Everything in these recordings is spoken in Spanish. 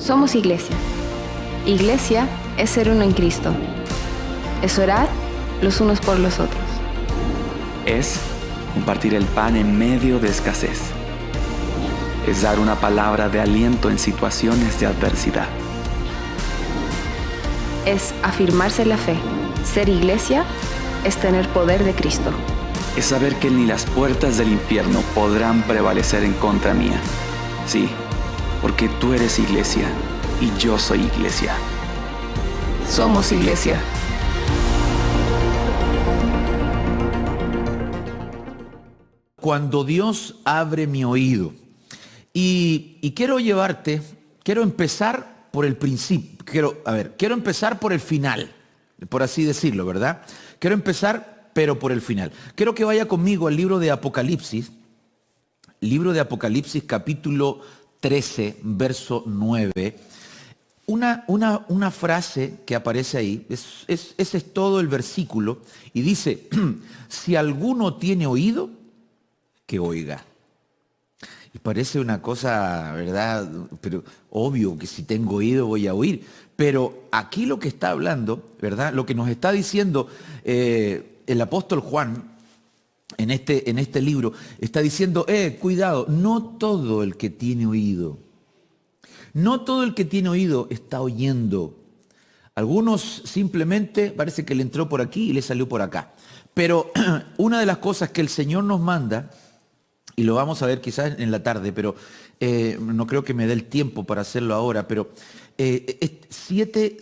Somos iglesia. Iglesia es ser uno en Cristo. Es orar los unos por los otros. Es compartir el pan en medio de escasez. Es dar una palabra de aliento en situaciones de adversidad. Es afirmarse en la fe. Ser iglesia es tener poder de Cristo. Es saber que ni las puertas del infierno podrán prevalecer en contra mía. Sí, porque tú eres iglesia y yo soy iglesia. Somos iglesia. Cuando Dios abre mi oído. Y quiero empezar por el principio. Quiero empezar por el final, por así decirlo, ¿verdad? Quiero empezar, pero por el final. Quiero que vaya conmigo al libro de Apocalipsis capítulo 13, verso 9. Una frase que aparece ahí, ese es todo el versículo, y dice, si alguno tiene oído, que oiga. Y parece una cosa, ¿verdad? Pero obvio que si tengo oído voy a oír. Pero aquí lo que está hablando, ¿verdad? Lo que nos está diciendo el apóstol Juan en este libro, está diciendo, cuidado, no todo el que tiene oído está oyendo. Algunos simplemente parece que le entró por aquí y le salió por acá. Pero una de las cosas que el Señor nos manda, y lo vamos a ver quizás en la tarde, pero no creo que me dé el tiempo para hacerlo ahora, pero siete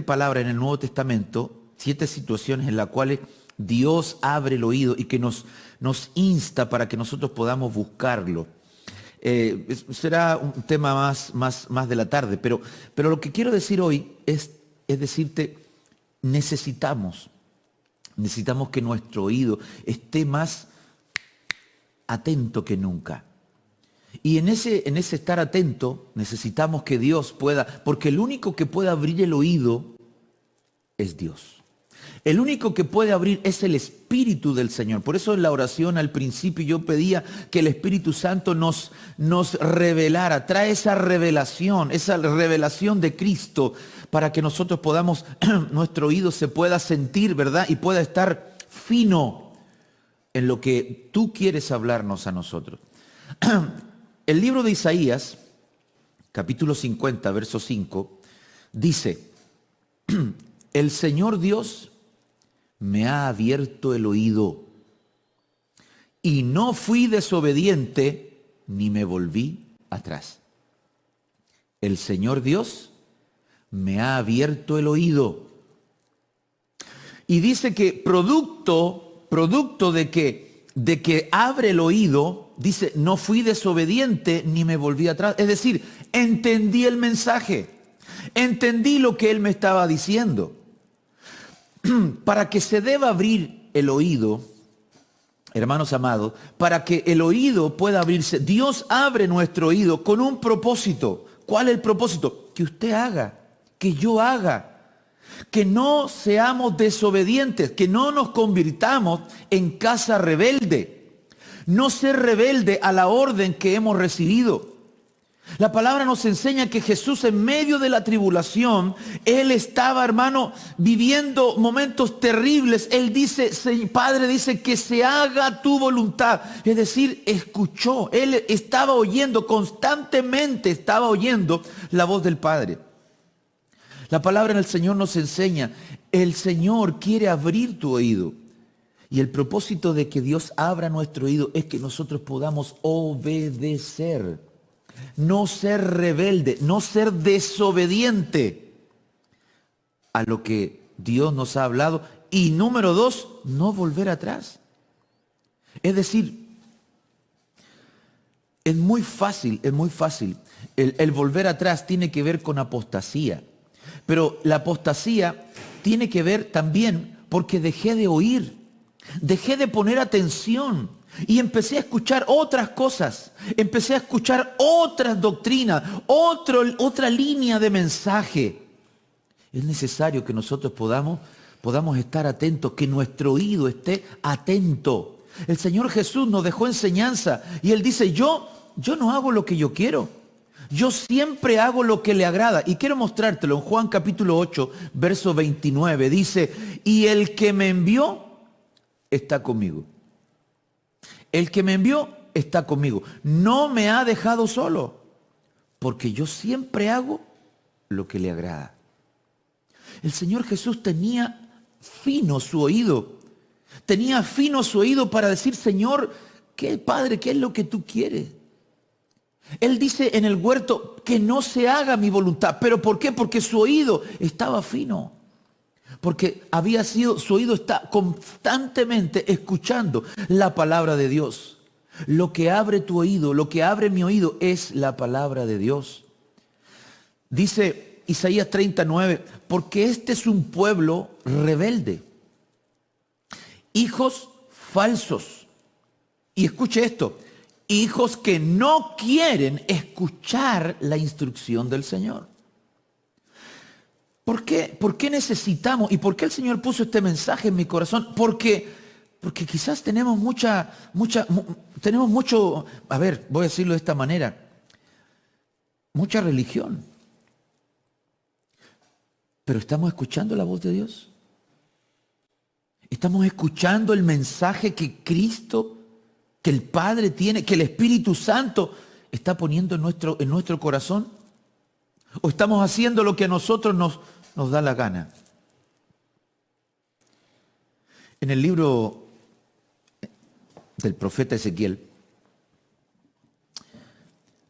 palabras en el Nuevo Testamento, 7 situaciones en las cuales Dios abre el oído y que nos insta para que nosotros podamos buscarlo. Será un tema más de la tarde, pero lo que quiero decir hoy es decirte, necesitamos que nuestro oído esté más atento que nunca. Y en ese estar atento necesitamos que Dios pueda, porque el único que puede abrir el oído es Dios. El único que puede abrir es el Espíritu del Señor. Por eso en la oración al principio yo pedía que el Espíritu Santo nos revelara, trae esa revelación de Cristo para que nosotros podamos, nuestro oído se pueda sentir, ¿verdad? Y pueda estar fino en lo que tú quieres hablarnos a nosotros. El libro de Isaías, capítulo 50, verso 5, dice, el Señor Dios me ha abierto el oído y no fui desobediente ni me volví atrás. El Señor Dios me ha abierto el oído. Y dice que producto de que abre el oído, dice, no fui desobediente ni me volví atrás. Es decir, entendí el mensaje, entendí lo que él me estaba diciendo. Para que se deba abrir el oído, hermanos amados, para que el oído pueda abrirse, Dios abre nuestro oído con un propósito. ¿Cuál es el propósito? Que usted haga, que yo haga, que no seamos desobedientes, que no nos convirtamos en casa rebelde, no ser rebelde a la orden que hemos recibido. La palabra nos enseña que Jesús en medio de la tribulación, Él estaba, hermano, viviendo momentos terribles. Él dice, Padre, dice que se haga tu voluntad. Es decir, escuchó. Él estaba oyendo, constantemente estaba oyendo la voz del Padre. La palabra del Señor nos enseña, el Señor quiere abrir tu oído. Y el propósito de que Dios abra nuestro oído es que nosotros podamos obedecer. No ser rebelde, no ser desobediente a lo que Dios nos ha hablado. Y número 2, no volver atrás. Es decir, es muy fácil. El volver atrás tiene que ver con apostasía. Pero la apostasía tiene que ver también porque dejé de oír, dejé de poner atención. Y empecé a escuchar otras cosas, empecé a escuchar otras doctrinas, otra línea de mensaje. Es necesario que nosotros podamos estar atentos, que nuestro oído esté atento. El Señor Jesús nos dejó enseñanza y Él dice, yo no hago lo que yo quiero. Yo siempre hago lo que le agrada. Y quiero mostrártelo en Juan capítulo 8, verso 29. Dice, y el que me envió está conmigo. El que me envió está conmigo. No me ha dejado solo, porque yo siempre hago lo que le agrada. El Señor Jesús tenía fino su oído. Tenía fino su oído para decir, Señor, ¿qué, Padre, qué es lo que tú quieres? Él dice en el huerto que no se haga mi voluntad. ¿Pero por qué? Porque su oído estaba fino. Porque su oído está constantemente escuchando la palabra de Dios. Lo que abre tu oído, lo que abre mi oído es la palabra de Dios. Dice Isaías 39, porque este es un pueblo rebelde, hijos falsos. Y escuche esto, hijos que no quieren escuchar la instrucción del Señor. ¿Por qué? ¿Por qué necesitamos? ¿Y por qué el Señor puso este mensaje en mi corazón? Porque quizás tenemos tenemos mucho, a ver, voy a decirlo de esta manera, mucha religión. Pero ¿estamos escuchando la voz de Dios? ¿Estamos escuchando el mensaje que Cristo, que el Padre tiene, que el Espíritu Santo está poniendo en nuestro corazón? ¿O estamos haciendo lo que a nosotros nos da la gana? En el libro del profeta Ezequiel,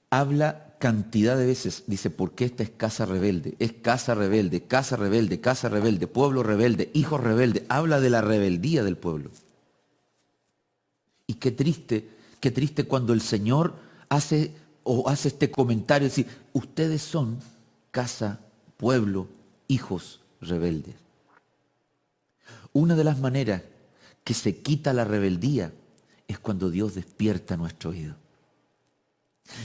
habla cantidad de veces, dice, porque esta es casa rebelde, casa rebelde, casa rebelde, casa rebelde, pueblo rebelde, hijo rebelde. Habla de la rebeldía del pueblo. Y qué triste cuando el Señor hace este comentario, es decir, ustedes son casa, pueblo, hijos rebeldes. Una de las maneras que se quita la rebeldía es cuando Dios despierta nuestro oído.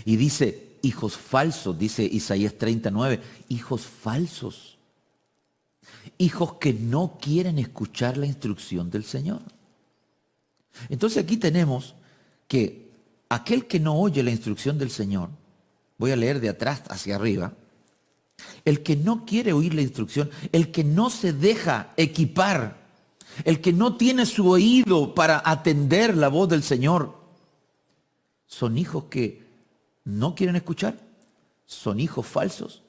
Y dice, hijos falsos, dice Isaías 39, hijos falsos. Hijos que no quieren escuchar la instrucción del Señor. Entonces aquí tenemos que aquel que no oye la instrucción del Señor, voy a leer de atrás hacia arriba, el que no quiere oír la instrucción, el que no se deja equipar, el que no tiene su oído para atender la voz del Señor, son hijos que no quieren escuchar, son hijos falsos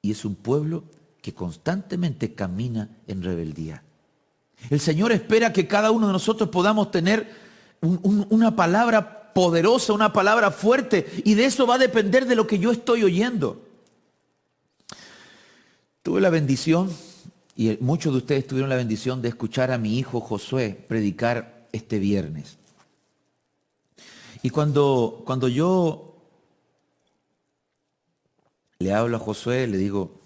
y es un pueblo que constantemente camina en rebeldía. El Señor espera que cada uno de nosotros podamos tener una palabra poderosa, una palabra fuerte, y de eso va a depender de lo que yo estoy oyendo. Tuve la bendición, y muchos de ustedes tuvieron la bendición de escuchar a mi hijo Josué predicar este viernes. Y cuando yo le hablo a Josué, le digo,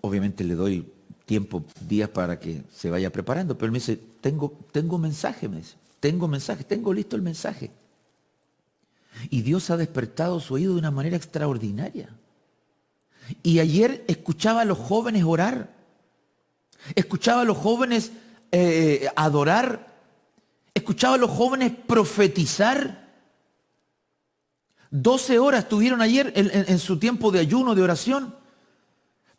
obviamente le doy tiempo, días para que se vaya preparando, pero él me dice, tengo mensaje, tengo listo el mensaje. Y Dios ha despertado su oído de una manera extraordinaria. Y ayer escuchaba a los jóvenes orar, escuchaba a los jóvenes adorar, escuchaba a los jóvenes profetizar. 12 horas tuvieron ayer en su tiempo de ayuno, de oración.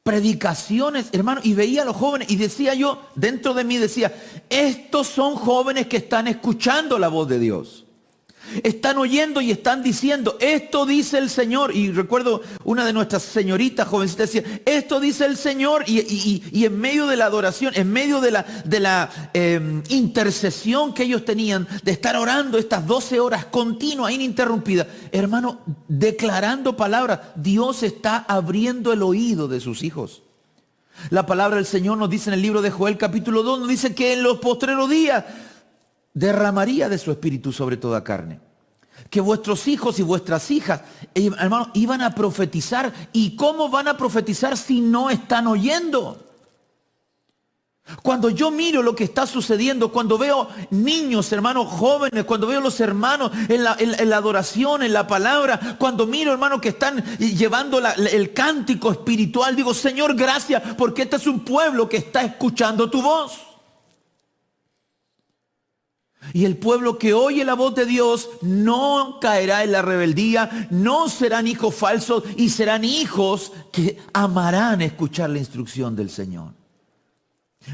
Predicaciones, hermano, y veía a los jóvenes y decía yo, dentro de mí decía, estos son jóvenes que están escuchando la voz de Dios. Están oyendo y están diciendo, esto dice el Señor. Y recuerdo una de nuestras señoritas jovencitas decía, esto dice el Señor. Y en medio de la adoración, en medio de la intercesión que ellos tenían, de estar orando estas 12 horas continuas, ininterrumpidas, hermano, declarando palabras, Dios está abriendo el oído de sus hijos. La palabra del Señor nos dice en el libro de Joel capítulo 2, nos dice que en los postreros días derramaría de su espíritu sobre toda carne. Que vuestros hijos y vuestras hijas, hermanos, iban a profetizar. ¿Y cómo van a profetizar si no están oyendo? Cuando yo miro lo que está sucediendo, cuando veo niños, hermanos, jóvenes, cuando veo los hermanos en la adoración, en la palabra, cuando miro, hermanos, que están llevando el cántico espiritual, digo, Señor, gracias, porque este es un pueblo que está escuchando tu voz. Y el pueblo que oye la voz de Dios no caerá en la rebeldía, no serán hijos falsos y serán hijos que amarán escuchar la instrucción del Señor.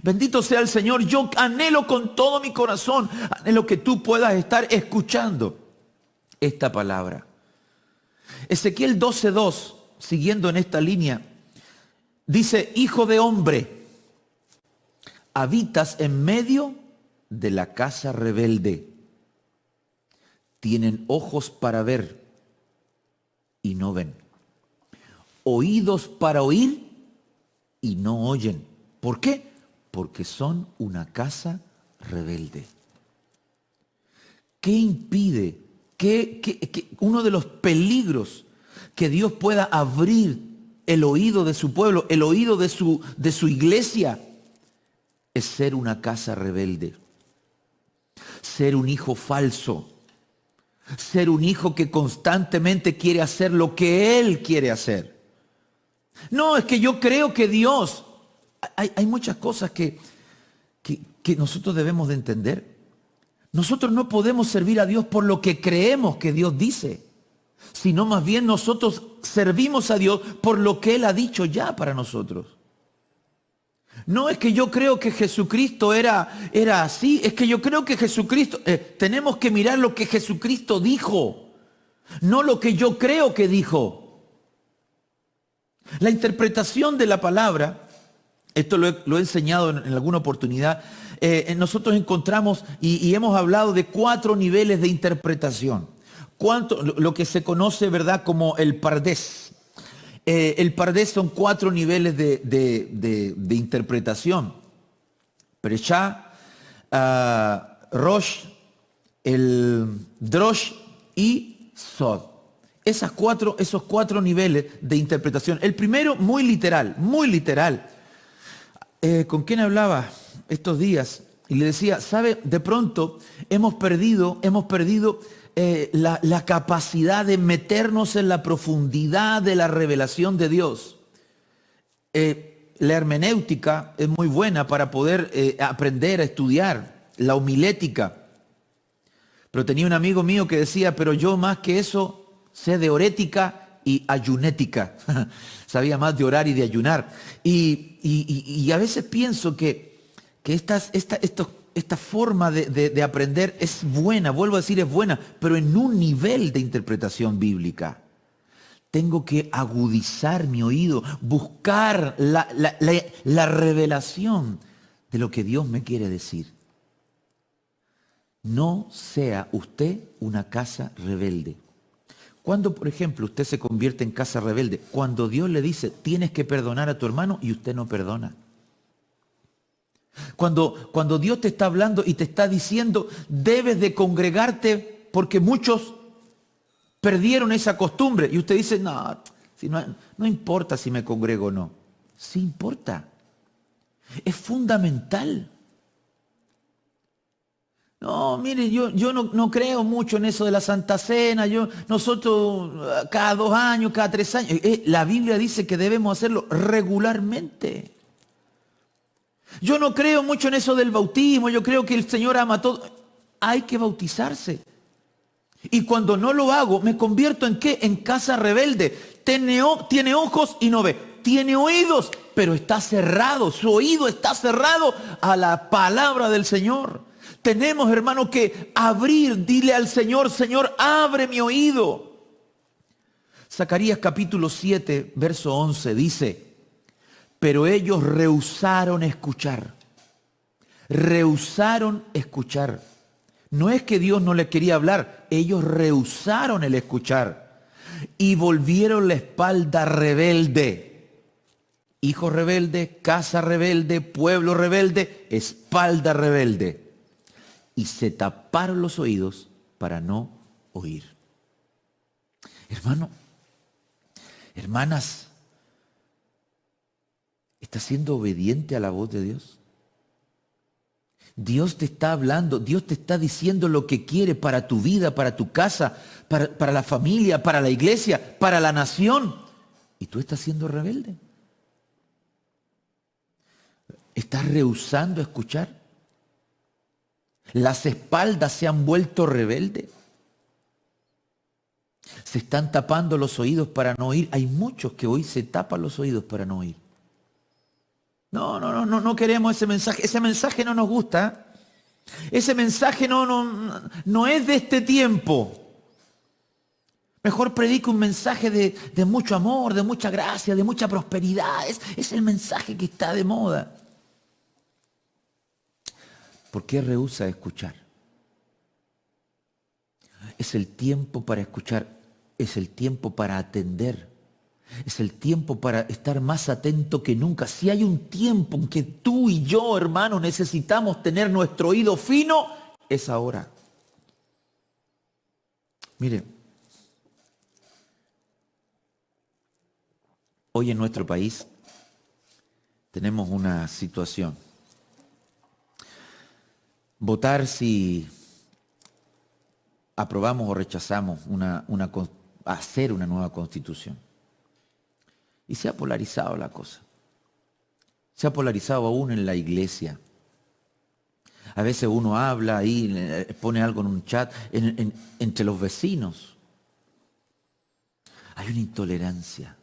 Bendito sea el Señor. Yo anhelo con todo mi corazón, anhelo que tú puedas estar escuchando esta palabra. Ezequiel 12:2, siguiendo en esta línea, dice: hijo de hombre, habitas en medio de la casa rebelde. Tienen ojos para ver y no ven, oídos para oír y no oyen. ¿Por qué? Porque son una casa rebelde. ¿Qué impide? Uno de los peligros que Dios pueda abrir el oído de su pueblo, el oído de su iglesia, es ser una casa rebelde. Ser un hijo falso. Ser un hijo que constantemente quiere hacer lo que él quiere hacer. No, es que yo creo que Dios... Hay muchas cosas que nosotros debemos de entender. Nosotros no podemos servir a Dios por lo que creemos que Dios dice, sino más bien nosotros servimos a Dios por lo que Él ha dicho ya para nosotros. No es que yo creo que Jesucristo era así, es que yo creo que Jesucristo... tenemos que mirar lo que Jesucristo dijo, no lo que yo creo que dijo. La interpretación de la palabra... Esto lo he enseñado en alguna oportunidad. Nosotros encontramos y hemos hablado de 4 niveles de interpretación. Lo que se conoce, ¿verdad?, como el pardés. El pardés son 4 niveles de interpretación. Preshá, Rosh, el Drosh y Sod. Esos 4 niveles de interpretación. El primero, muy literal, muy literal. ¿Con quién hablaba estos días? Y le decía, ¿sabe? De pronto hemos perdido la capacidad de meternos en la profundidad de la revelación de Dios. La hermenéutica es muy buena para poder aprender a estudiar, la homilética. Pero tenía un amigo mío que decía, pero yo más que eso sé de orética y ayunética. Sabía más de orar y de ayunar. Y a veces pienso que esta forma de aprender es buena, vuelvo a decir es buena, pero en un nivel de interpretación bíblica. Tengo que agudizar mi oído, buscar la revelación de lo que Dios me quiere decir. No sea usted una casa rebelde. Cuando, por ejemplo, usted se convierte en casa rebelde, cuando Dios le dice, tienes que perdonar a tu hermano y usted no perdona. Cuando Dios te está hablando y te está diciendo, debes de congregarte porque muchos perdieron esa costumbre. Y usted dice, no importa si me congrego o no. Sí importa. Es fundamental. No, mire, yo no creo mucho en eso de la Santa Cena. Nosotros cada 2 años, cada 3 años. La Biblia dice que debemos hacerlo regularmente. Yo no creo mucho en eso del bautismo. Yo creo que el Señor ama a todos. Hay que bautizarse. Y cuando no lo hago, me convierto en ¿qué? En casa rebelde. Tiene ojos y no ve. Tiene oídos, pero está cerrado. Su oído está cerrado a la palabra del Señor. Tenemos, hermano, que abrir, dile al Señor, Señor, abre mi oído. Zacarías capítulo 7, verso 11 dice, pero ellos rehusaron escuchar. Rehusaron escuchar. No es que Dios no les quería hablar, ellos rehusaron el escuchar y volvieron la espalda rebelde. Hijo rebelde, casa rebelde, pueblo rebelde, espalda rebelde. Y se taparon los oídos para no oír. Hermano, hermanas, ¿estás siendo obediente a la voz de Dios? Dios te está hablando, Dios te está diciendo lo que quiere para tu vida, para tu casa, para la familia, para la iglesia, para la nación. Y tú estás siendo rebelde. ¿Estás rehusando escuchar? Las espaldas se han vuelto rebeldes. Se están tapando los oídos para no oír. Hay muchos que hoy se tapan los oídos para no oír. No queremos ese mensaje. Ese mensaje no nos gusta. Ese mensaje no es de este tiempo. Mejor predica un mensaje de mucho amor, de mucha gracia, de mucha prosperidad. Es el mensaje que está de moda. ¿Por qué rehúsa escuchar? Es el tiempo para escuchar. Es el tiempo para atender. Es el tiempo para estar más atento que nunca. Si hay un tiempo en que tú y yo, hermano, necesitamos tener nuestro oído fino, es ahora. Mire, hoy en nuestro país tenemos una situación. Votar si aprobamos o rechazamos hacer una nueva constitución. Y se ha polarizado la cosa. Se ha polarizado aún en la iglesia. A veces uno habla ahí, pone algo en un chat, entre los vecinos. Hay una intolerancia.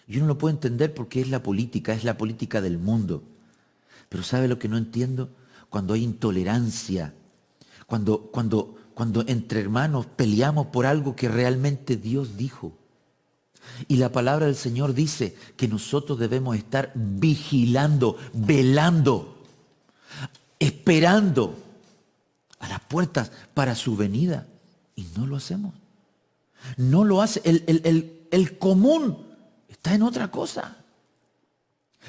Yo no lo puedo entender porque es la política del mundo. Pero ¿sabe lo que no entiendo? Cuando hay intolerancia, cuando entre hermanos peleamos por algo que realmente Dios dijo. Y la palabra del Señor dice que nosotros debemos estar vigilando, velando, esperando a las puertas para su venida. Y no lo hacemos. No lo hace. El común está en otra cosa.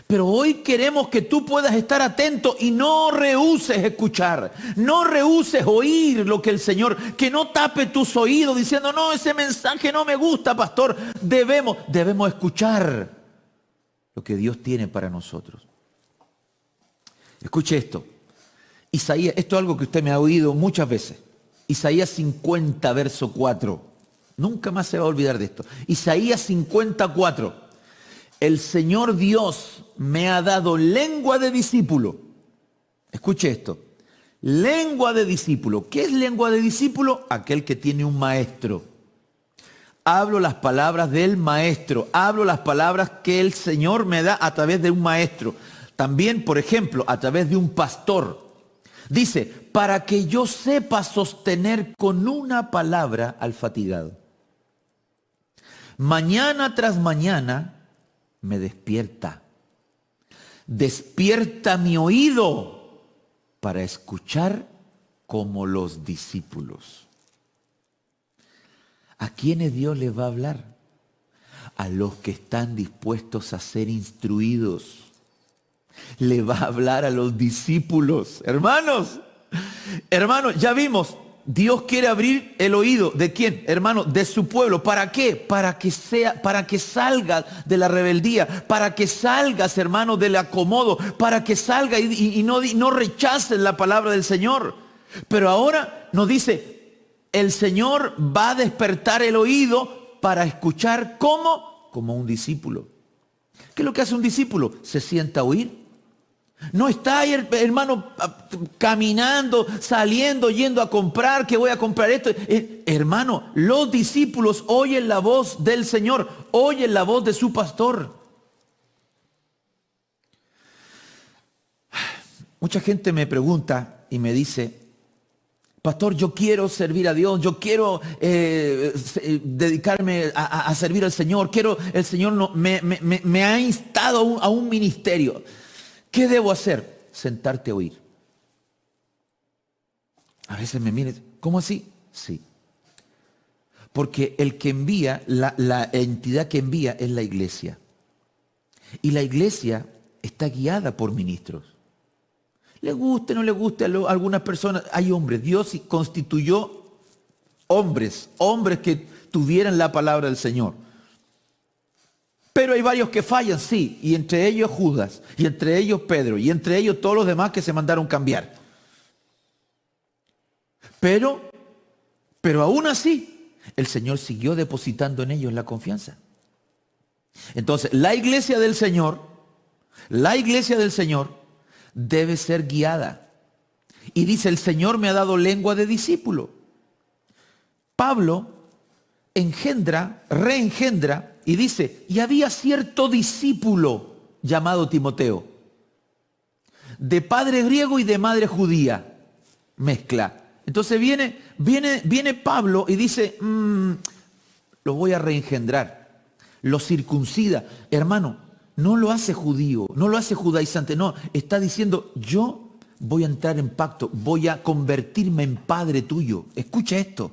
Pero hoy queremos que tú puedas estar atento y no rehúses escuchar, no rehúses oír lo que el Señor, que no tape tus oídos diciendo, no, ese mensaje no me gusta, pastor. Debemos escuchar lo que Dios tiene para nosotros. Escuche esto. Isaías, esto es algo que usted me ha oído muchas veces. Isaías 50, verso 4. Nunca más se va a olvidar de esto. Isaías 54. El Señor Dios me ha dado lengua de discípulo. Escuche esto. Lengua de discípulo. ¿Qué es lengua de discípulo? Aquel que tiene un maestro. Hablo las palabras del maestro. Hablo las palabras que el Señor me da a través de un maestro. También, por ejemplo, a través de un pastor. Dice, para que yo sepa sostener con una palabra al fatigado. Mañana tras mañana me despierta. Despierta mi oído para escuchar como los discípulos. ¿A quiénes Dios les va a hablar? A los que están dispuestos a ser instruidos. Le va a hablar a los discípulos. Hermanos, ya vimos. Dios quiere abrir el oído. ¿De quién? Hermano, de su pueblo. ¿Para qué? Para que salgas de la rebeldía, para que salgas, hermano, del acomodo, para que salga y no rechaces la palabra del Señor. Pero ahora nos dice, el Señor va a despertar el oído para escuchar como un discípulo. ¿Qué es lo que hace un discípulo? Se sienta a oír. No está ahí, hermano, caminando, saliendo, yendo a comprar, que voy a comprar esto. Hermano, los discípulos oyen la voz del Señor, oyen la voz de su pastor. Mucha gente me pregunta y me dice, pastor, yo quiero servir a Dios, yo quiero dedicarme a servir al Señor, el Señor me ha instado a un ministerio. ¿Qué debo hacer? Sentarte a oír. A veces me miran, ¿cómo así? Sí. Porque el que envía, la entidad que envía es la iglesia. Y la iglesia está guiada por ministros. Le guste, no le guste a algunas personas. Hay hombres. Dios constituyó hombres que tuvieran la palabra del Señor. Pero hay varios que fallan, sí, y entre ellos Judas, y entre ellos Pedro, y entre ellos todos los demás que se mandaron cambiar. Pero aún así, el Señor siguió depositando en ellos la confianza. Entonces, la iglesia del Señor debe ser guiada. Y dice, el Señor me ha dado lengua de discípulo. Pablo reengendra y dice, y había cierto discípulo llamado Timoteo, de padre griego y de madre judía. Mezcla. Entonces viene Pablo y dice, lo voy a reengendrar, lo circuncida. Hermano, no lo hace judío, no lo hace judaizante, no, está diciendo, yo voy a entrar en pacto, voy a convertirme en padre tuyo. Escucha esto.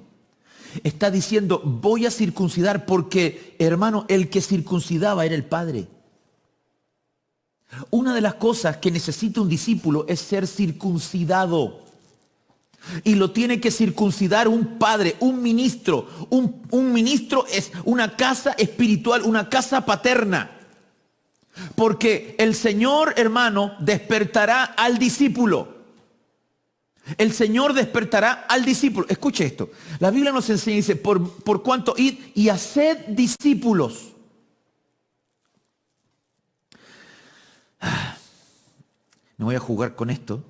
Está diciendo, voy a circuncidar porque, hermano, el que circuncidaba era el padre. Una de las cosas que necesita un discípulo es ser circuncidado. Y lo tiene que circuncidar un padre, un ministro. Un ministro es una casa espiritual, una casa paterna. Porque el Señor, hermano, despertará al discípulo. El Señor despertará al discípulo. Escuche esto. La Biblia nos enseña, dice, por cuanto id y haced discípulos. No voy a jugar con esto,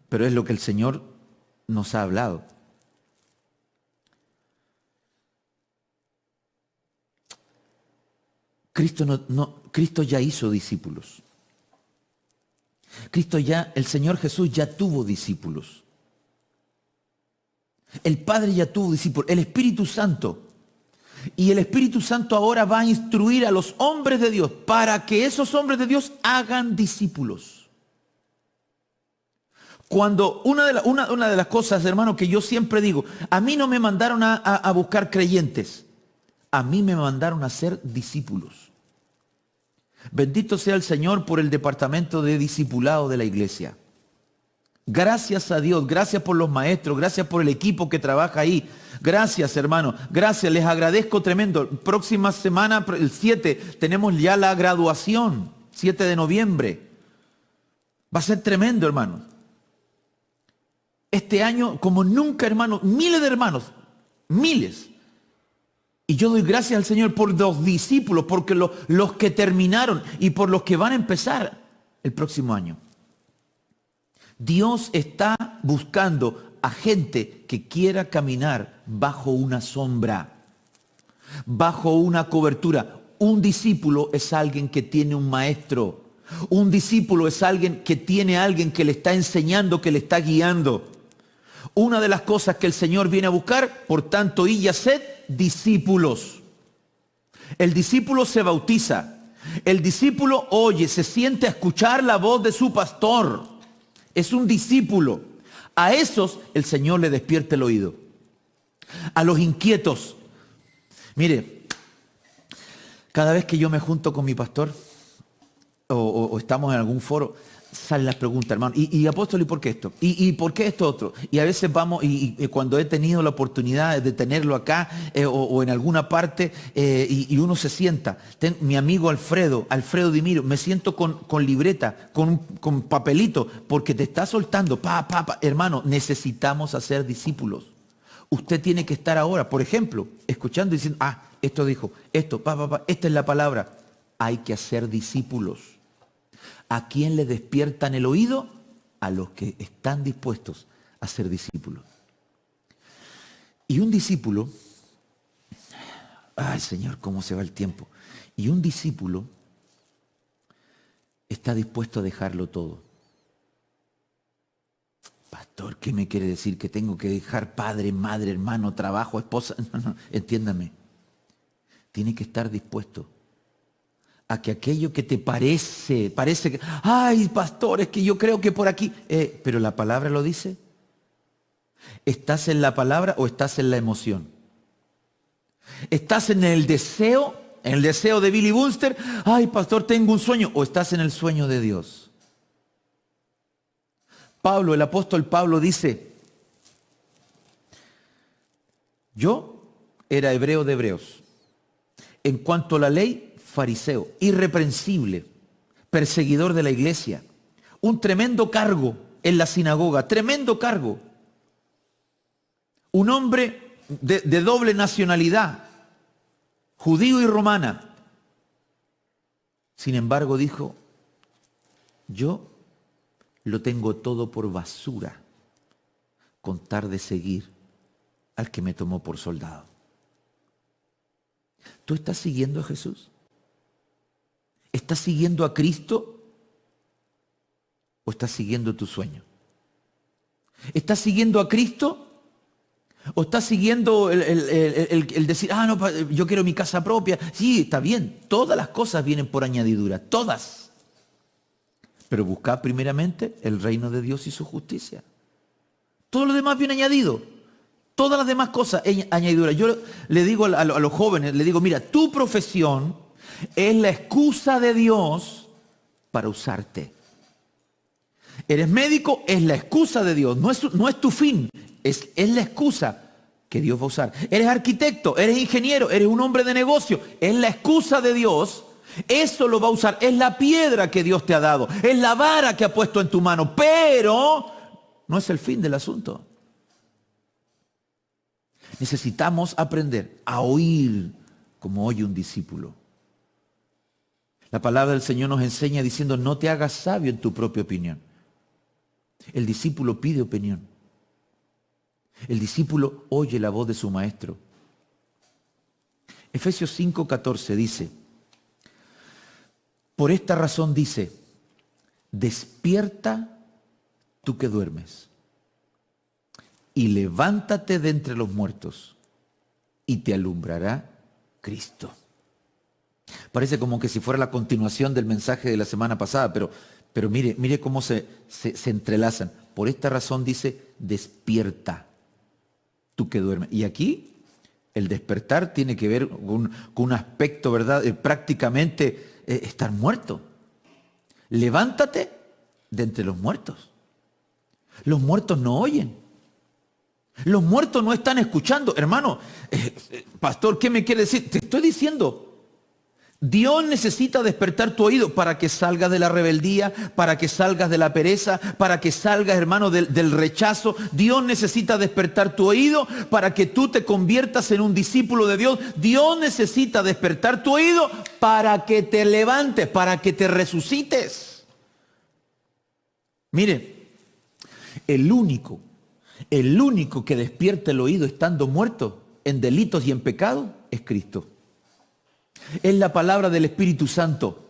pero es lo que el Señor nos ha hablado. Cristo ya hizo discípulos. El Señor Jesús ya tuvo discípulos. El Padre ya tuvo discípulos. El Espíritu Santo. Y el Espíritu Santo ahora va a instruir a los hombres de Dios para que esos hombres de Dios hagan discípulos. Cuando una de las cosas, hermano, que yo siempre digo, a mí no me mandaron a buscar creyentes. A mí me mandaron a ser discípulos. Bendito sea el Señor por el departamento de discipulado de la iglesia. Gracias a Dios, gracias por los maestros, gracias por el equipo que trabaja ahí. Gracias, hermano, gracias, les agradezco tremendo. Próxima semana, el 7, tenemos ya la graduación, 7 de noviembre. Va a ser tremendo, hermano. Este año, como nunca, hermano, miles de hermanos, miles. Y yo doy gracias al Señor por los discípulos, porque los que terminaron y por los que van a empezar el próximo año. Dios está buscando a gente que quiera caminar bajo una sombra, bajo una cobertura. Un discípulo es alguien que tiene un maestro. Un discípulo es alguien que tiene a alguien que le está enseñando, que le está guiando. Una de las cosas que el Señor viene a buscar, por tanto, y haced discípulos. El discípulo se bautiza. El discípulo oye, se siente a escuchar la voz de su pastor. Es un discípulo. A esos el Señor le despierta el oído. A los inquietos. Mire, cada vez que yo me junto con mi pastor o estamos en algún foro, salen las preguntas, hermano. Y apóstol, ¿y por qué esto? ¿Y por qué esto otro? Y a veces vamos, y cuando he tenido la oportunidad de tenerlo acá o en alguna parte, y uno se sienta. Mi amigo Alfredo Dimiro, me siento con libreta, con papelito, porque te está soltando. Hermano, necesitamos hacer discípulos. Usted tiene que estar ahora, por ejemplo, escuchando y diciendo, esto dijo, esto, esta es la palabra. Hay que hacer discípulos. ¿A quién le despiertan el oído? A los que están dispuestos a ser discípulos. Y un discípulo, ay Señor, cómo se va el tiempo. Y un discípulo está dispuesto a dejarlo todo. Pastor, ¿qué me quiere decir? ¿Que tengo que dejar padre, madre, hermano, trabajo, esposa? No, entiéndame. Tiene que estar dispuesto a que aquello que te parece que, ay, pastor, es que yo creo que por aquí, pero la palabra lo dice. ¿Estás en la palabra o estás en la emoción? ¿Estás en el deseo de Billy Bunster? Ay, pastor, tengo un sueño. ¿O estás en el sueño de Dios? Pablo, el apóstol Pablo dice, yo era hebreo de hebreos. En cuanto a la ley, fariseo, irreprensible, perseguidor de la iglesia, un tremendo cargo en la sinagoga, tremendo cargo. Un hombre de doble nacionalidad, judío y romana. Sin embargo, dijo, yo lo tengo todo por basura con tal de seguir al que me tomó por soldado. ¿Tú estás siguiendo a Jesús? ¿Estás siguiendo a Cristo o estás siguiendo tu sueño? ¿Estás siguiendo a Cristo o estás siguiendo el decir, no, yo quiero mi casa propia? Sí, está bien, todas las cosas vienen por añadidura, todas. Pero buscad primeramente el reino de Dios y su justicia. Todo lo demás viene añadido. Todas las demás cosas añadidura. Yo le digo a los jóvenes, le digo, mira, tu profesión es la excusa de Dios para usarte. Eres médico, es la excusa de Dios, no es tu fin, es la excusa que Dios va a usar. Eres arquitecto, eres ingeniero, eres un hombre de negocio, es la excusa de Dios, eso lo va a usar, es la piedra que Dios te ha dado, es la vara que ha puesto en tu mano, pero no es el fin del asunto. Necesitamos aprender a oír como oye un discípulo. La palabra del Señor nos enseña diciendo, no te hagas sabio en tu propia opinión. El discípulo pide opinión. El discípulo oye la voz de su maestro. Efesios 5:14 dice, por esta razón dice, despierta tú que duermes y levántate de entre los muertos y te alumbrará Cristo. Parece como que si fuera la continuación del mensaje de la semana pasada, pero mire cómo se entrelazan. Por esta razón dice, despierta tú que duermes. Y aquí el despertar tiene que ver con un aspecto, ¿verdad? Prácticamente estar muerto. Levántate de entre los muertos. Los muertos no oyen. Los muertos no están escuchando. Hermano, pastor, ¿qué me quiere decir? Te estoy diciendo, Dios necesita despertar tu oído para que salgas de la rebeldía, para que salgas de la pereza, para que salgas, hermano, del rechazo. Dios necesita despertar tu oído para que tú te conviertas en un discípulo de Dios. Dios necesita despertar tu oído para que te levantes, para que te resucites. Mire, el único que despierta el oído estando muerto en delitos y en pecado es Cristo. Es la palabra del Espíritu Santo.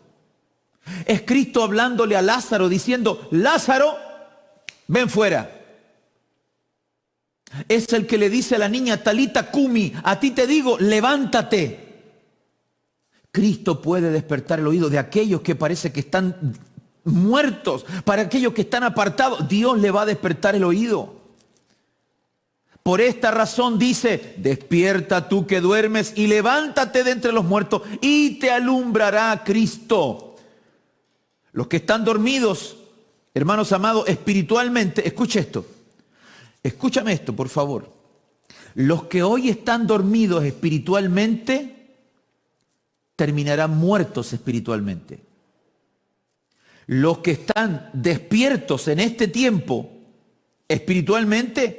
Es Cristo hablándole a Lázaro diciendo, Lázaro, ven fuera. Es el que le dice a la niña, Talita Cumi, a ti te digo, levántate. Cristo puede despertar el oído de aquellos que parece que están muertos, para aquellos que están apartados. Dios le va a despertar el oído. Por esta razón dice, despierta tú que duermes y levántate de entre los muertos y te alumbrará Cristo. Los que están dormidos, hermanos amados, espiritualmente, escuche esto. Escúchame esto, por favor. Los que hoy están dormidos espiritualmente, terminarán muertos espiritualmente. Los que están despiertos en este tiempo, espiritualmente,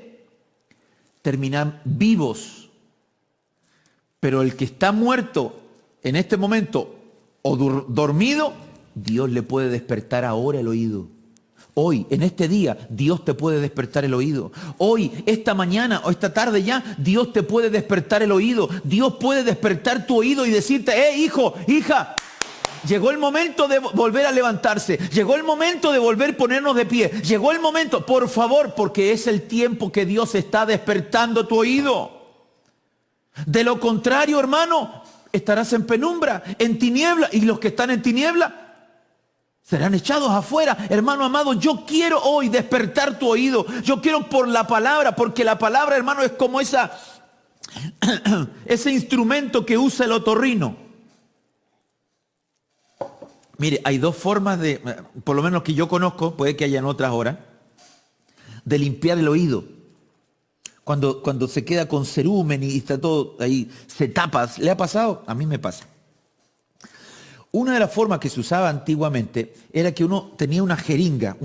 terminan vivos. Pero el que está muerto en este momento o dormido, Dios le puede despertar ahora el oído. Hoy, en este día, Dios te puede despertar el oído. Hoy, esta mañana o esta tarde ya, Dios te puede despertar el oído. Dios puede despertar tu oído y decirte, hijo, hija, llegó el momento de volver a levantarse. Llegó el momento de volver a ponernos de pie. Llegó el momento, por favor, porque es el tiempo que Dios está despertando tu oído. De lo contrario, hermano, estarás en penumbra, en tiniebla, y los que están en tiniebla serán echados afuera. Hermano amado, yo quiero hoy despertar tu oído. Yo quiero por la palabra, porque la palabra, hermano, es como ese instrumento que usa el otorrino. Mire, hay dos formas de, por lo menos que yo conozco, puede que hayan otras ahora, de limpiar el oído. Cuando se queda con cerumen y está todo ahí, se tapa. ¿Le ha pasado? A mí me pasa. Una de las formas que se usaba antiguamente era que uno tenía una jeringa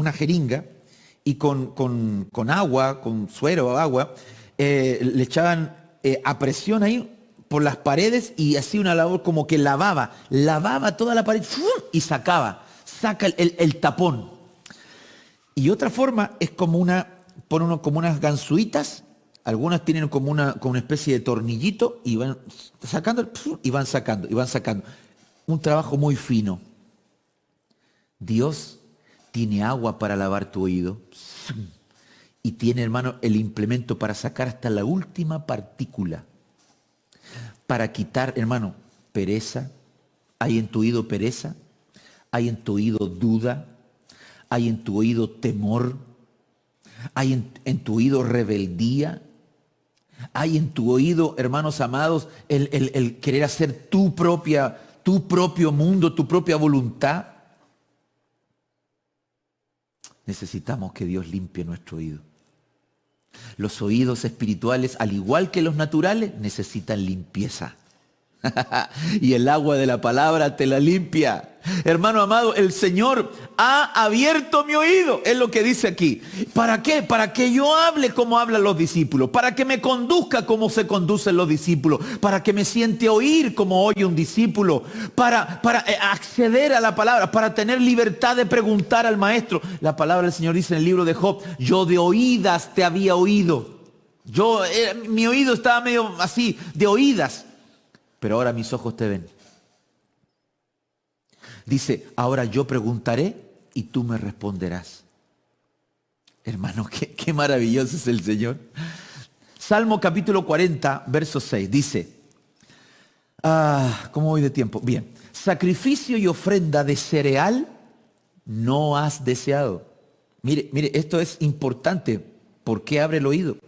y con agua, con suero o agua, le echaban a presión ahí por las paredes y hacía una labor como que lavaba toda la pared y saca el tapón. Y otra forma es como como unas gansuitas. Algunas tienen como una especie de tornillito y van sacando, y van sacando, y van sacando. Un trabajo muy fino. Dios tiene agua para lavar tu oído. Y tiene, hermano, el implemento para sacar hasta la última partícula. Para quitar, hermano, pereza. Hay en tu oído pereza. Hay en tu oído duda. Hay en tu oído temor. Hay en tu oído rebeldía. Hay en tu oído, hermanos amados, el querer hacer tu propio mundo, tu propia voluntad. Necesitamos que Dios limpie nuestro oído. Los oídos espirituales, al igual que los naturales, necesitan limpieza. Y el agua de la palabra te la limpia. Hermano amado, el Señor ha abierto mi oído, es lo que dice aquí. ¿Para qué? Para que yo hable como hablan los discípulos, para que me conduzca como se conducen los discípulos, para que me siente oír como oye un discípulo, para acceder a la palabra, para tener libertad de preguntar al maestro. La palabra del Señor dice en el libro de Job: yo de oídas te había oído. Mi oído estaba medio así, de oídas, pero ahora mis ojos te ven. Dice: ahora yo preguntaré y tú me responderás. Hermano, qué maravilloso es el Señor. Salmo capítulo 40, verso 6, dice, ¿cómo voy de tiempo? Bien. Sacrificio y ofrenda de cereal no has deseado. Mire, esto es importante. ¿Por qué abre el oído?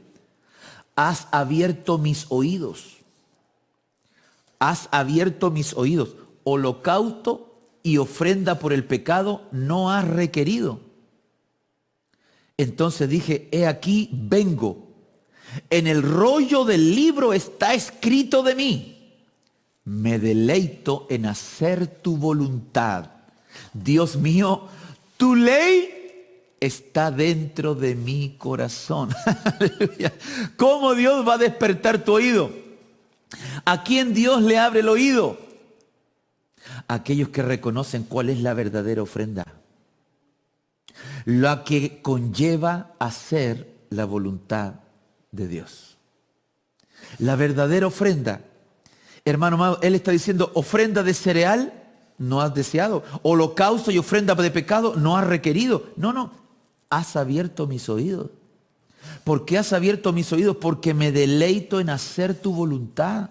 Has abierto mis oídos. Has abierto mis oídos. Holocausto y ofrenda por el pecado no has requerido. Entonces dije: he aquí vengo. En el rollo del libro está escrito de mí. Me deleito en hacer tu voluntad. Dios mío, tu ley está dentro de mi corazón. ¿Cómo Dios va a despertar tu oído? ¿A quién Dios le abre el oído? Aquellos que reconocen cuál es la verdadera ofrenda, la que conlleva hacer la voluntad de Dios. La verdadera ofrenda, hermano amado, Él está diciendo: ofrenda de cereal no has deseado, holocausto y ofrenda de pecado no has requerido. No, has abierto mis oídos. ¿Por qué has abierto mis oídos? Porque me deleito en hacer tu voluntad.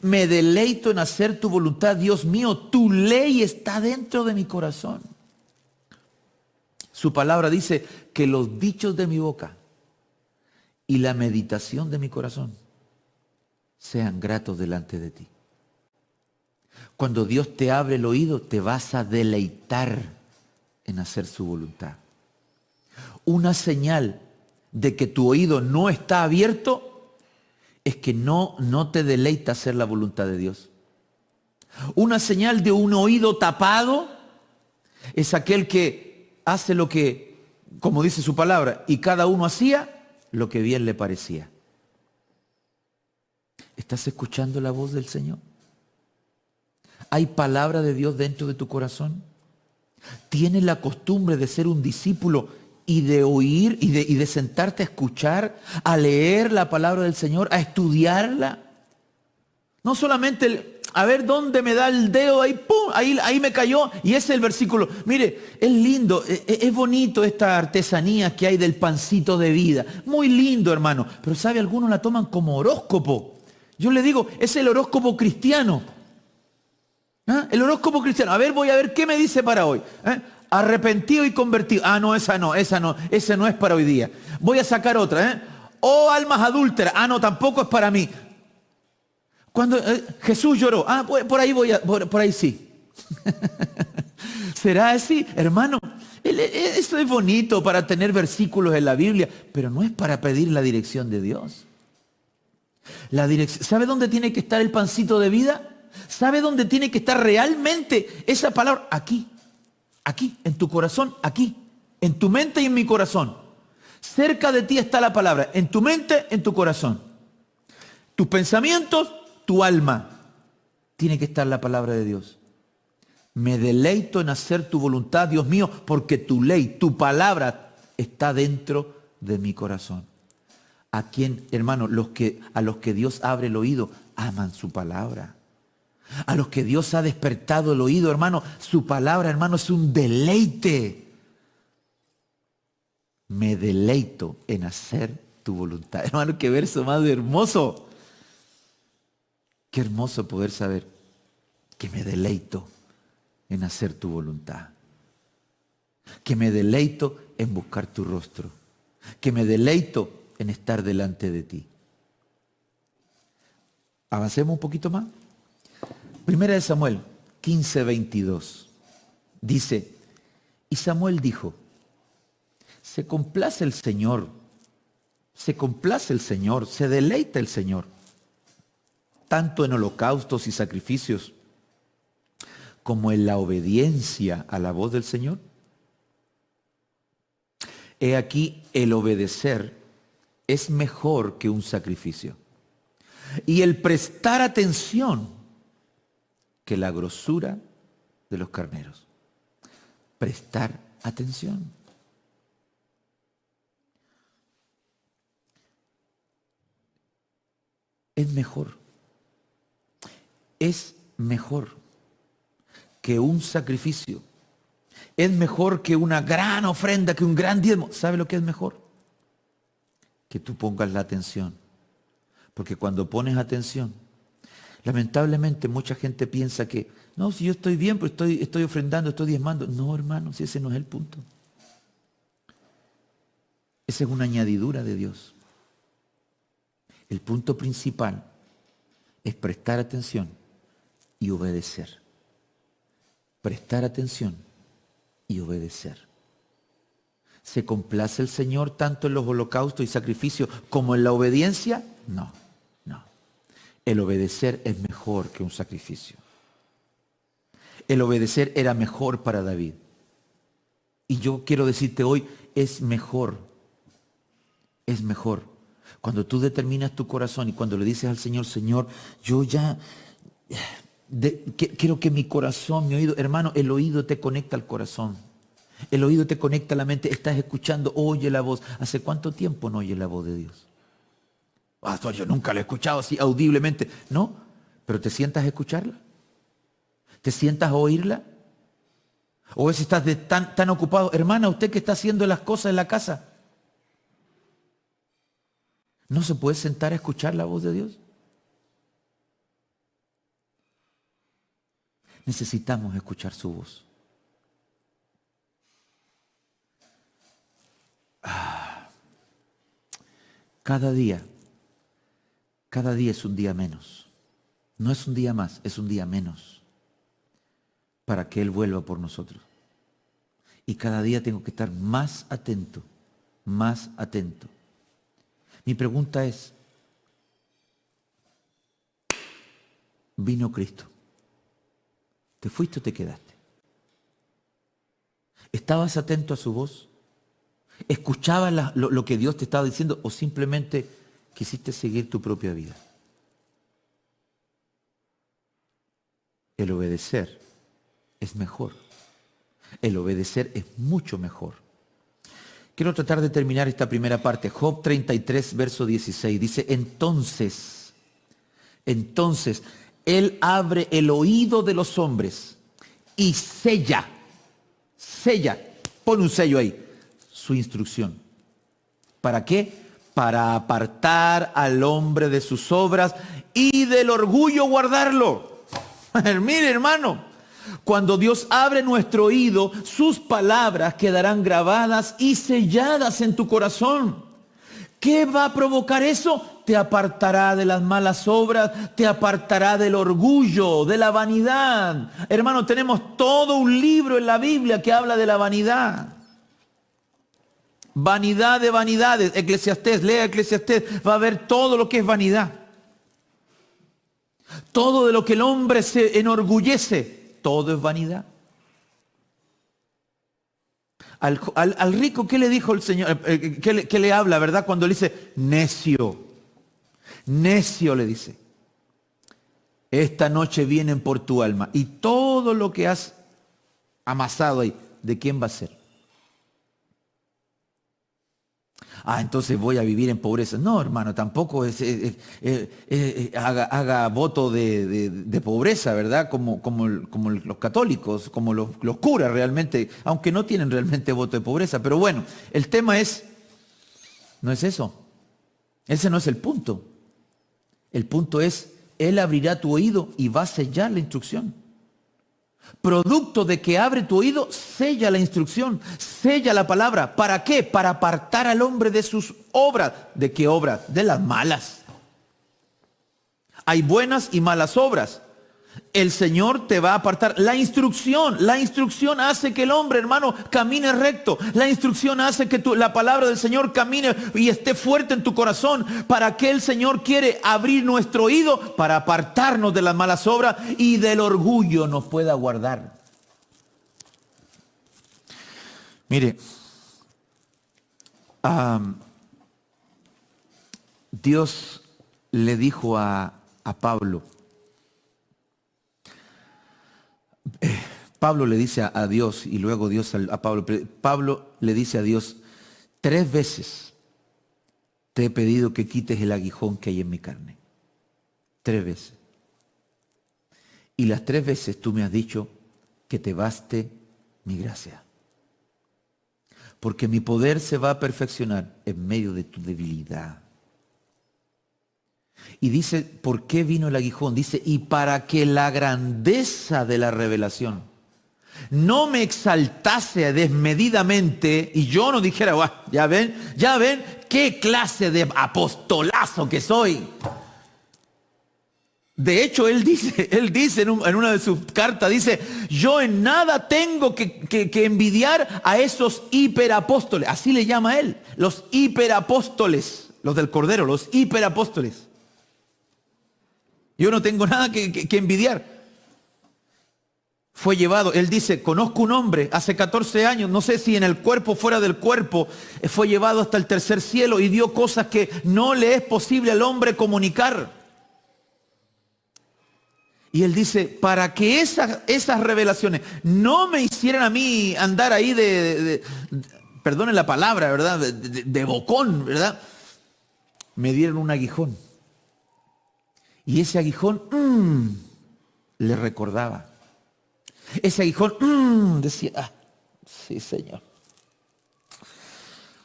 Me deleito en hacer tu voluntad. Dios mío, tu ley está dentro de mi corazón. Su palabra dice que los dichos de mi boca y la meditación de mi corazón sean gratos delante de ti. Cuando Dios te abre el oído, te vas a deleitar en hacer su voluntad. Una señal de que tu oído no está abierto es que no te deleita hacer la voluntad de Dios. Una señal de un oído tapado es aquel que hace lo que, como dice su palabra, y cada uno hacía lo que bien le parecía. ¿Estás escuchando la voz del Señor? ¿Hay palabra de Dios dentro de tu corazón? ¿Tienes la costumbre de ser un discípulo y de oír y de sentarte a escuchar, a leer la palabra del Señor, a estudiarla? No solamente a ver dónde me da el dedo, ahí, ¡pum!, ahí me cayó y ese es el versículo. Mire, es lindo, es bonito esta artesanía que hay del pancito de vida. Muy lindo, hermano. Pero ¿sabe? Algunos la toman como horóscopo. Yo le digo, es el horóscopo cristiano. El horóscopo cristiano. A ver, voy a ver qué me dice para hoy. Arrepentido y convertido. No, esa no es para hoy día. Voy a sacar otra. Oh, almas adúlteras. No, tampoco es para mí. Cuando Jesús lloró. Por ahí sí. ¿Será así? Hermano, eso es bonito para tener versículos en la Biblia, pero no es para pedir la dirección de Dios. ¿Sabe dónde tiene que estar el pancito de vida? ¿Sabe dónde tiene que estar realmente esa palabra? Aquí, en tu corazón, aquí, en tu mente y en mi corazón. Cerca de ti está la palabra, en tu mente, en tu corazón. Tus pensamientos, tu alma. Tiene que estar la palabra de Dios. Me deleito en hacer tu voluntad, Dios mío, porque tu ley, tu palabra está dentro de mi corazón. ¿A quién, hermano? A los que Dios abre el oído, aman su palabra. A los que Dios ha despertado el oído, hermano, su palabra, hermano, es un deleite. Me deleito en hacer tu voluntad. Hermano, qué verso más hermoso. Qué hermoso poder saber que me deleito en hacer tu voluntad. Que me deleito en buscar tu rostro. Que me deleito en estar delante de ti. Avancemos un poquito más. Primera de Samuel 15:22. Dice, y Samuel dijo, se complace el Señor, se deleita el Señor, tanto en holocaustos y sacrificios, como en la obediencia a la voz del Señor. He aquí, el obedecer es mejor que un sacrificio, y el prestar atención que la grosura de los carneros. Prestar atención. Es mejor que un sacrificio. Es mejor que una gran ofrenda, que un gran diezmo. ¿Sabe lo que es mejor? Que tú pongas la atención. Porque cuando pones atención, lamentablemente mucha gente piensa que, no, si yo estoy bien, pues estoy ofrendando, estoy diezmando. No, hermano, si ese no es el punto. Esa es una añadidura de Dios. El punto principal es prestar atención y obedecer. Prestar atención y obedecer. ¿Se complace el Señor tanto en los holocaustos y sacrificios como en la obediencia? No. El obedecer es mejor que un sacrificio. El obedecer era mejor para David. Y yo quiero decirte hoy, es mejor. Es mejor. Cuando tú determinas tu corazón y cuando le dices al Señor, Señor, yo ya quiero que mi corazón, mi oído, hermano, el oído te conecta al corazón. El oído te conecta a la mente. Estás escuchando, oye la voz. ¿Hace cuánto tiempo no oyes la voz de Dios? Pastor, yo nunca lo he escuchado así audiblemente. No, pero ¿te sientas a escucharla? ¿Te sientas a oírla? ¿O es estás tan ocupado? Hermana, usted que está haciendo las cosas en la casa, ¿no se puede sentar a escuchar la voz de Dios? Necesitamos escuchar su voz. Cada día es un día menos. No es un día más, es un día menos para que Él vuelva por nosotros. Y cada día tengo que estar más atento, más atento. Mi pregunta es, ¿vino Cristo? ¿Te fuiste o te quedaste? ¿Estabas atento a su voz? ¿Escuchabas lo que Dios te estaba diciendo o simplemente quisiste seguir tu propia vida? El obedecer es mejor. El obedecer es mucho mejor. Quiero tratar de terminar esta primera parte. Job 33, verso 16. Dice, entonces, Él abre el oído de los hombres y sella, pone un sello ahí, su instrucción. ¿Para qué? Para apartar al hombre de sus obras y del orgullo guardarlo. Mire, hermano, cuando Dios abre nuestro oído, sus palabras quedarán grabadas y selladas en tu corazón. ¿Qué va a provocar eso? Te apartará de las malas obras, te apartará del orgullo, de la vanidad. Hermano, tenemos todo un libro en la Biblia que habla de la vanidad. Vanidad de vanidades. Eclesiastés, lea Eclesiastés, va a ver todo lo que es vanidad. Todo de lo que el hombre se enorgullece, todo es vanidad. Al rico, ¿qué le dijo el Señor? ¿Qué le habla, verdad? Cuando le dice, necio. Necio le dice. Esta noche vienen por tu alma y todo lo que has amasado ahí. ¿De quién va a ser? Entonces voy a vivir en pobreza. No, hermano, tampoco haga voto de pobreza, ¿verdad? Como los católicos, como los curas realmente, aunque no tienen realmente voto de pobreza. Pero bueno, el tema no es eso. Ese no es el punto. El punto es, Él abrirá tu oído y va a sellar la instrucción. Producto de que abre tu oído, sella la instrucción, sella la palabra. ¿Para qué? Para apartar al hombre de sus obras. ¿De qué obras? De las malas. Hay buenas y malas obras. El Señor te va a apartar. La instrucción hace que el hombre, hermano, camine recto. La instrucción hace que la palabra del Señor camine y esté fuerte en tu corazón. ¿Para qué el Señor quiere abrir nuestro oído? Para apartarnos de las malas obras y del orgullo nos pueda guardar. Mire, Dios le dijo a Pablo, Pablo le dice a Dios y luego Dios a Pablo. Pablo le dice a Dios, 3 veces te he pedido que quites el aguijón que hay en mi carne. 3 veces. Y las 3 veces tú me has dicho que te baste mi gracia. Porque mi poder se va a perfeccionar en medio de tu debilidad. Y dice, ¿por qué vino el aguijón? Dice, y para que la grandeza de la revelación no me exaltase desmedidamente y yo no dijera, ya ven, qué clase de apostolazo que soy. De hecho, él dice en una de sus cartas, dice, yo en nada tengo que envidiar a esos hiperapóstoles. Así le llama él, los hiperapóstoles, los del Cordero, los hiperapóstoles. Yo no tengo nada que envidiar. Fue llevado, él dice, conozco un hombre hace 14 años, no sé si en el cuerpo o fuera del cuerpo, fue llevado hasta el tercer cielo y dio cosas que no le es posible al hombre comunicar. Y él dice, para que esas revelaciones no me hicieran a mí andar ahí perdonen la palabra, ¿verdad? De bocón, ¿verdad? Me dieron un aguijón. Y ese aguijón le recordaba. Ese aguijón decía, sí, Señor.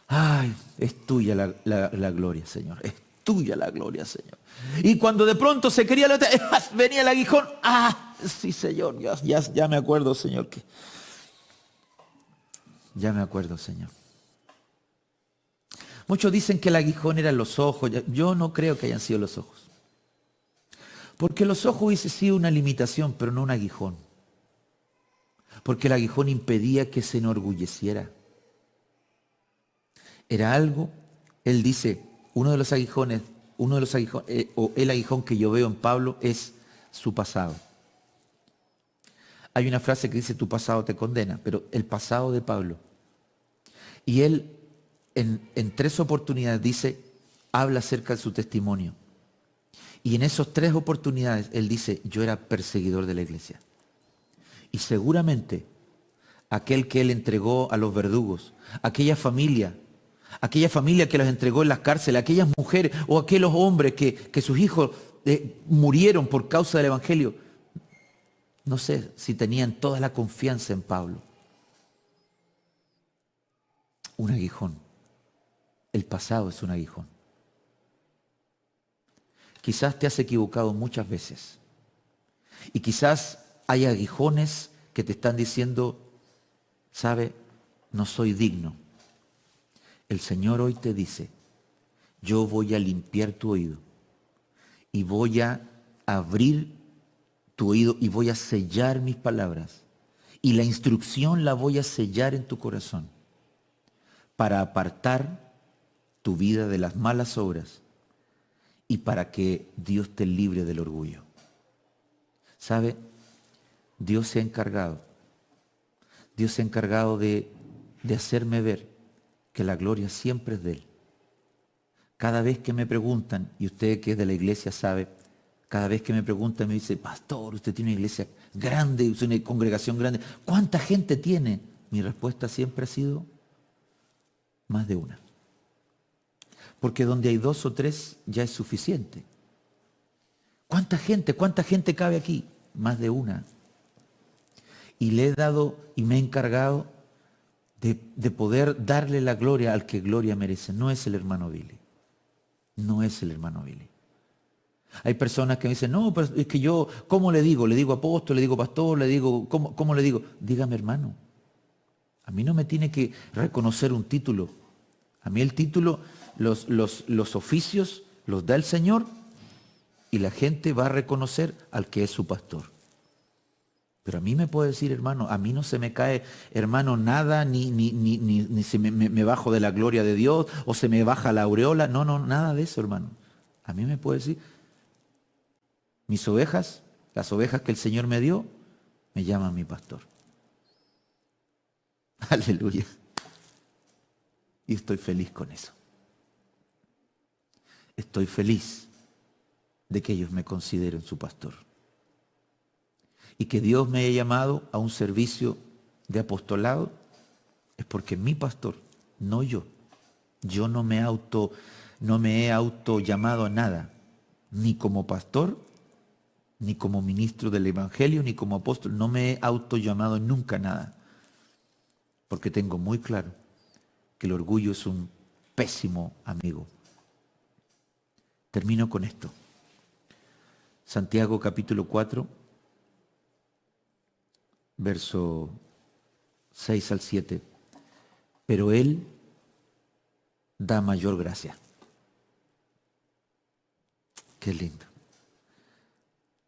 Ay, es tuya la gloria, Señor. Es tuya la gloria, Señor. Y cuando de pronto se quería levantar, venía el aguijón. Sí, Señor, ya me acuerdo, Señor. Ya me acuerdo, Señor. Muchos dicen que el aguijón eran los ojos. Yo no creo que hayan sido los ojos. Porque los ojos hubiese sido una limitación, pero no un aguijón. Porque el aguijón impedía que se enorgulleciera. Era algo, él dice, uno de los aguijones, o el aguijón que yo veo en Pablo es su pasado. Hay una frase que dice, tu pasado te condena, pero el pasado de Pablo. Y él en 3 oportunidades dice, habla acerca de su testimonio. Y en esas 3 oportunidades él dice, yo era perseguidor de la iglesia. Y seguramente aquel que él entregó a los verdugos, aquella familia que los entregó en las cárceles, aquellas mujeres o aquellos hombres que sus hijos murieron por causa del evangelio, no sé si tenían toda la confianza en Pablo. Un aguijón. El pasado es un aguijón. Quizás te has equivocado muchas veces. Y quizás hay aguijones que te están diciendo, sabe, no soy digno. El Señor hoy te dice, yo voy a limpiar tu oído y voy a abrir tu oído y voy a sellar mis palabras. Y la instrucción la voy a sellar en tu corazón para apartar tu vida de las malas obras y para que Dios te libre del orgullo. ¿Sabe? Dios se ha encargado de hacerme ver que la gloria siempre es de Él. Cada vez que me preguntan, y usted que es de la iglesia sabe, Cada vez que me preguntan, me dice, pastor, usted tiene una iglesia grande, usted tiene una congregación grande. ¿Cuánta gente tiene? Mi respuesta siempre ha sido, más de una. Porque donde hay 2 o 3 ya es suficiente. ¿Cuánta gente cabe aquí? Más de una. Y le he dado y me he encargado de poder darle la gloria al que gloria merece. No es el hermano Billy. No es el hermano Billy. Hay personas que me dicen, no, pero es que yo, ¿cómo le digo? ¿Le digo apóstol, le digo pastor, le digo, cómo le digo? Dígame hermano. A mí no me tiene que reconocer un título. A mí el título, los oficios los da el Señor y la gente va a reconocer al que es su pastor. Pero a mí me puede decir, hermano, a mí no se me cae, hermano, nada, ni se me bajo de la gloria de Dios o se me baja la aureola. No, nada de eso, hermano. A mí me puede decir, mis ovejas, las ovejas que el Señor me dio, me llaman mi pastor. Aleluya. Y estoy feliz con eso. Estoy feliz de que ellos me consideren su pastor. Y que Dios me haya llamado a un servicio de apostolado es porque mi pastor, no yo. Yo no me he auto llamado a nada, ni como pastor, ni como ministro del Evangelio, ni como apóstol. No me he auto llamado nunca a nada. Porque tengo muy claro que el orgullo es un pésimo amigo. Termino con esto. Santiago capítulo 4, verso 6 al 7. Pero Él da mayor gracia. Qué lindo.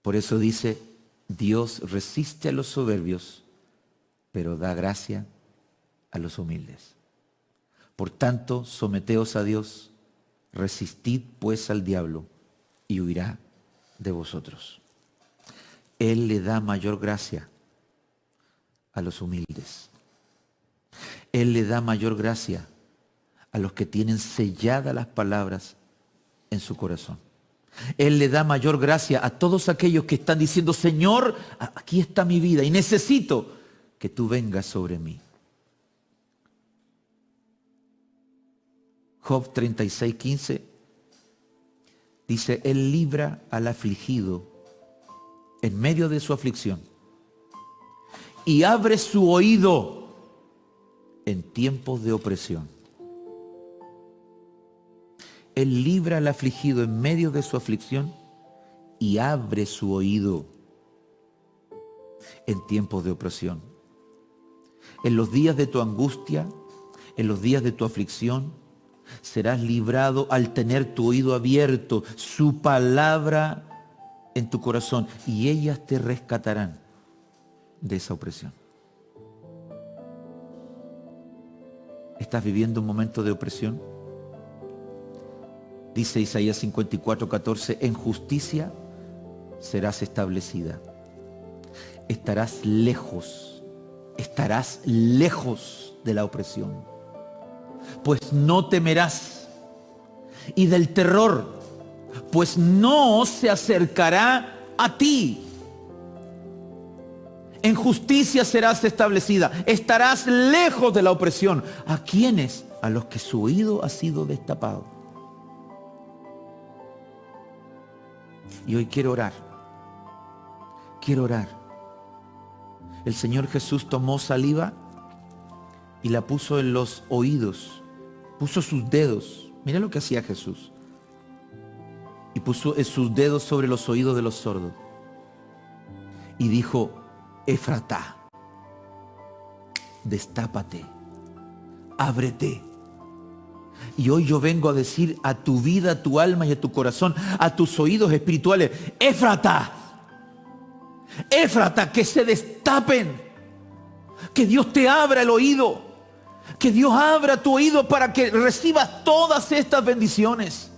Por eso dice, Dios resiste a los soberbios, pero da gracia a los humildes. Por tanto, someteos a Dios, resistid pues al diablo y huirá de vosotros. Él le da mayor gracia a los humildes. Él le da mayor gracia a los que tienen selladas las palabras en su corazón. Él le da mayor gracia a todos aquellos que están diciendo, Señor, aquí está mi vida y necesito que tú vengas sobre mí. Job 36:15 dice, Él libra al afligido en medio de su aflicción y abre su oído en tiempos de opresión. Él libra al afligido en medio de su aflicción y abre su oído en tiempos de opresión. En los días de tu angustia, en los días de tu aflicción, serás librado al tener tu oído abierto, su palabra en tu corazón, y ellas te rescatarán de esa opresión. ¿Estás viviendo un momento de opresión? Dice Isaías 54:14, en justicia serás establecida. Estarás lejos de la opresión. Pues no temerás, y del terror, pues no se acercará a ti. En justicia serás establecida, estarás lejos de la opresión. ¿A quiénes? A los que su oído ha sido destapado. Y hoy quiero orar. El Señor Jesús tomó saliva y la puso en los oídos, puso sus dedos. Mira lo que hacía Jesús. Y puso sus dedos sobre los oídos de los sordos. Y dijo, Efratá, destápate, ábrete. Y hoy yo vengo a decir a tu vida, a tu alma y a tu corazón, a tus oídos espirituales, Efratá, que se destapen, que Dios te abra el oído, que Dios abra tu oído para que recibas todas estas bendiciones,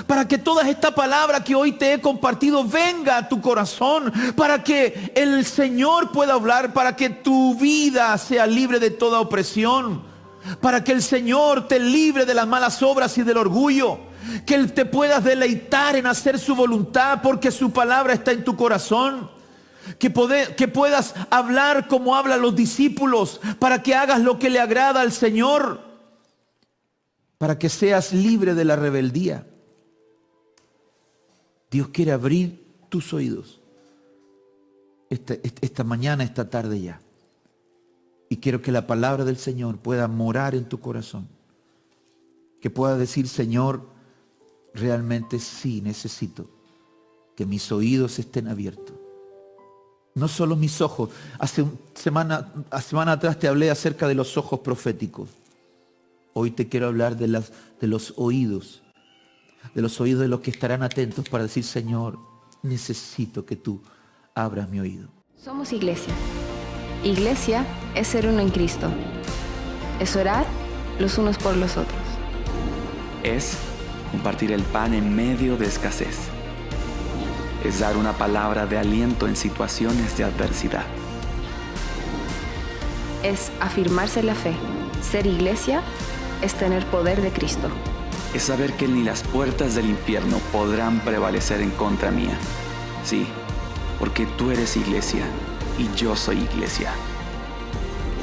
para que toda esta palabra que hoy te he compartido venga a tu corazón, para que el Señor pueda hablar, para que tu vida sea libre de toda opresión, para que el Señor te libre de las malas obras y del orgullo, que te puedas deleitar en hacer su voluntad porque su palabra está en tu corazón. Que puedas hablar como hablan los discípulos para que hagas lo que le agrada al Señor. Para que seas libre de la rebeldía. Dios quiere abrir tus oídos esta mañana, esta tarde ya. Y quiero que la palabra del Señor pueda morar en tu corazón. Que pueda decir, Señor, realmente sí necesito que mis oídos estén abiertos. No solo mis ojos. Hace semana atrás te hablé acerca de los ojos proféticos. Hoy te quiero hablar de los oídos. De los oídos de los que estarán atentos para decir, Señor, necesito que tú abras mi oído. Somos iglesia. Iglesia es ser uno en Cristo. Es orar los unos por los otros. Es compartir el pan en medio de escasez. Es dar una palabra de aliento en situaciones de adversidad. Es afirmarse en la fe. Ser iglesia es tener poder de Cristo. Es saber que ni las puertas del infierno podrán prevalecer en contra mía. Sí, porque tú eres iglesia y yo soy iglesia.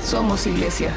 Somos iglesia.